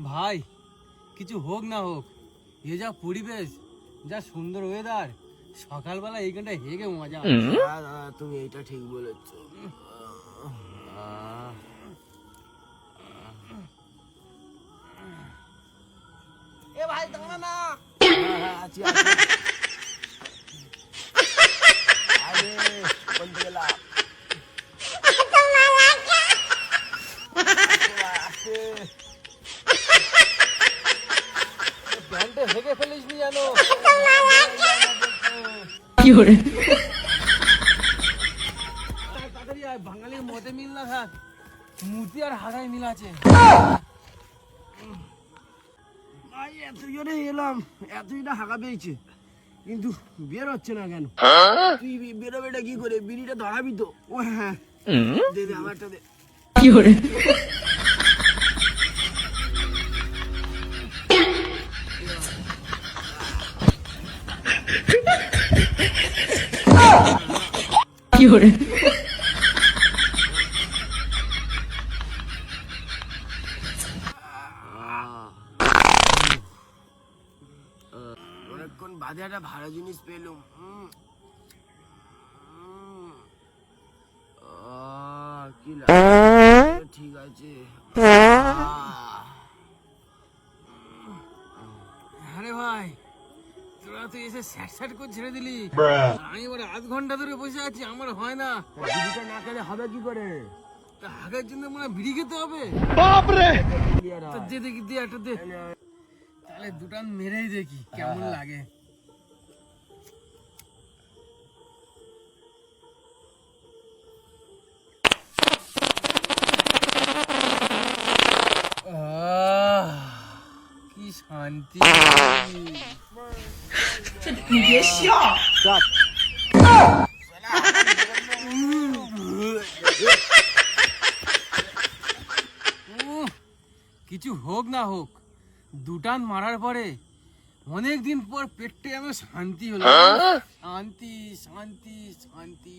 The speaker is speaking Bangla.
ভাই কিছু হোক না হোক, এ যা পরিবেশ, যা সুন্দর ওয়েদার, সকালবেলা এইখানটা হেগে মজা। দাদা তুমি এইটা ঠিক বলেছ। এ ভাই দাঁড়া না। প্যান্টে হেগে ফেলিস নি জানো। তাড়াতাড়ি আয়, বাঙালির মতে মিল না থাক, মুতি আর হাগায় মিল আছে। এত জোরে এলাম, এতটা হাঁকা পেয়েছে, কিন্তু বের হচ্ছে না কেন? তুই বেরোবেটা কি করে? বিড়িটা ধরাবি তো? ও হ্যাঁ, দে দে আমারটা দে। অনেকক্ষণ বাদে একটা ভালো জিনিস পেলুম। কি লাগে? ঠিক আছে। আরে ভাই, তোরা তো এসে স্যাট স্যাট করে ছেড়ে দিলি, আমি এবার আধ ঘন্টা ধরে বসে আছি, আমার হয় না। বিড়িটা না খেলে হবে কি করে? তা হাগের জন্য মনে হয় বিড়ি খেতে হবে। তো দে দেখি, দে একটা দে, তাহলে দুটান মেরেই দেখি কেমন লাগে। কি শান্তি। কিছু হোক না হোক, দুটান মারার পরে অনেকদিন পর পেটে আমার শান্তি হলো। শান্তি শান্তি শান্তি।